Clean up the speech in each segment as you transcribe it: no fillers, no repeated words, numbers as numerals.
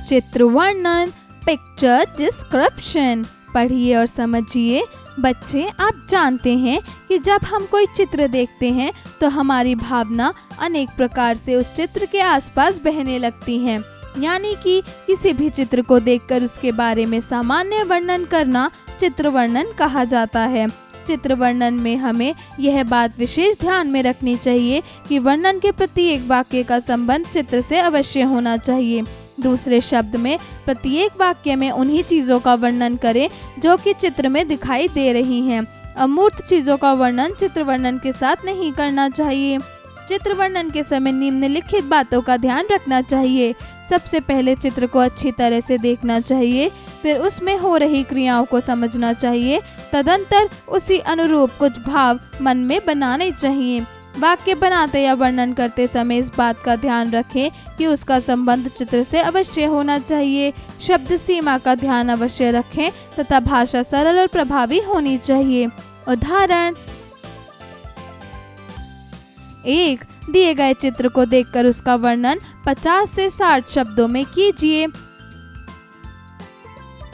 चित्र वर्णन, picture description. पढ़िए और समझिए। बच्चे, आप जानते हैं कि जब हम कोई चित्र देखते हैं तो हमारी भावना अनेक प्रकार से उस चित्र के आसपास बहने लगती हैं। यानी कि किसी भी चित्र को देखकर उसके बारे में सामान्य वर्णन करना चित्र वर्णन कहा जाता है। चित्र वर्णन में हमें यह बात विशेष ध्यान में रखनी चाहिए कि वर्णन के प्रत्येक वाक्य का संबंध चित्र से अवश्य होना चाहिए। दूसरे शब्द में प्रत्येक वाक्य में उन्हीं चीज़ों का वर्णन करें जो कि चित्र में दिखाई दे रही हैं। अमूर्त चीज़ों का वर्णन चित्र वर्णन के साथ नहीं करना चाहिए। चित्र वर्णन के समय निम्नलिखित बातों का ध्यान रखना चाहिए। सबसे पहले चित्र को अच्छी तरह से देखना चाहिए, फिर उसमें हो रही क्रियाओं को समझना चाहिए, तदंतर उसी अनुरूप कुछ भाव मन में बनाने चाहिए। वाक्य बनाते या वर्णन करते समय इस बात का ध्यान रखें कि उसका संबंध चित्र से अवश्य होना चाहिए। शब्द सीमा का ध्यान अवश्य रखें तथा भाषा सरल और प्रभावी होनी चाहिए। उदाहरण 1, दिए गए चित्र को देखकर उसका वर्णन 50 से 60 शब्दों में कीजिए।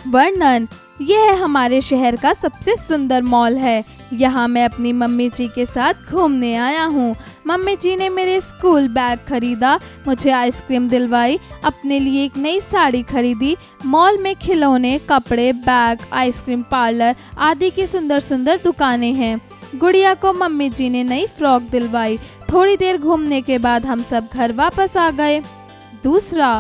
वर्णन: यह हमारे शहर का सबसे सुंदर मॉल है। यहाँ मैं अपनी मम्मी जी के साथ घूमने आया हूँ। मम्मी जी ने मेरे स्कूल बैग खरीदा, मुझे आइसक्रीम दिलवाई, अपने लिए एक नई साड़ी खरीदी। मॉल में खिलौने, कपड़े, बैग, आइसक्रीम पार्लर आदि की सुंदर सुंदर दुकानें हैं। गुड़िया को मम्मी जी ने नई फ्रॉक दिलवाई। थोड़ी देर घूमने के बाद हम सब घर वापस आ गए। दूसरा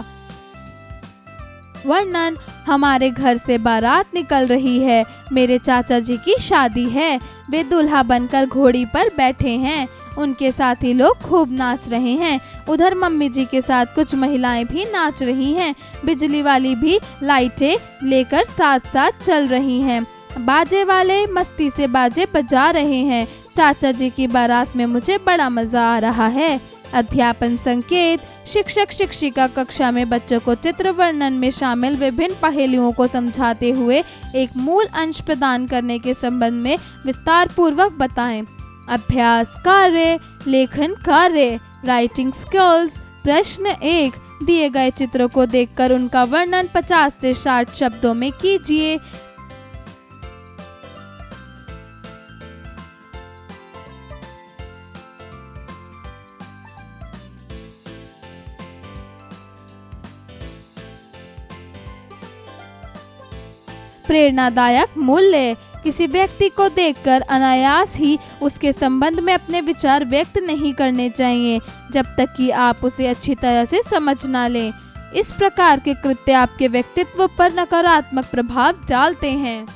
वर्णन: हमारे घर से बारात निकल रही है। मेरे चाचा जी की शादी है। वे दूल्हा बनकर घोड़ी पर बैठे हैं। उनके साथी लोग खूब नाच रहे हैं। उधर मम्मी जी के साथ कुछ महिलाएं भी नाच रही हैं। बिजली वाली भी लाइटें लेकर साथ साथ चल रही हैं। बाजे वाले मस्ती से बाजे बजा रहे हैं। चाचा जी की बारात में मुझे बड़ा मजा आ रहा है। अध्यापन संकेत: शिक्षक शिक्षिका कक्षा में बच्चों को चित्र वर्णन में शामिल विभिन्न पहलुओं को समझाते हुए एक मूल अंश प्रदान करने के संबंध में विस्तार पूर्वक बताएं। अभ्यास कार्य: लेखन कार्य, राइटिंग स्किल्स। प्रश्न 1, दिए गए चित्रों को देखकर उनका वर्णन 50 से 60 शब्दों में कीजिए। प्रेरणादायक मूल्य: किसी व्यक्ति को देखकर अनायास ही उसके संबंध में अपने विचार व्यक्त नहीं करने चाहिए जब तक कि आप उसे अच्छी तरह से समझ ना लें। इस प्रकार के कृत्य आपके व्यक्तित्व पर नकारात्मक प्रभाव डालते हैं।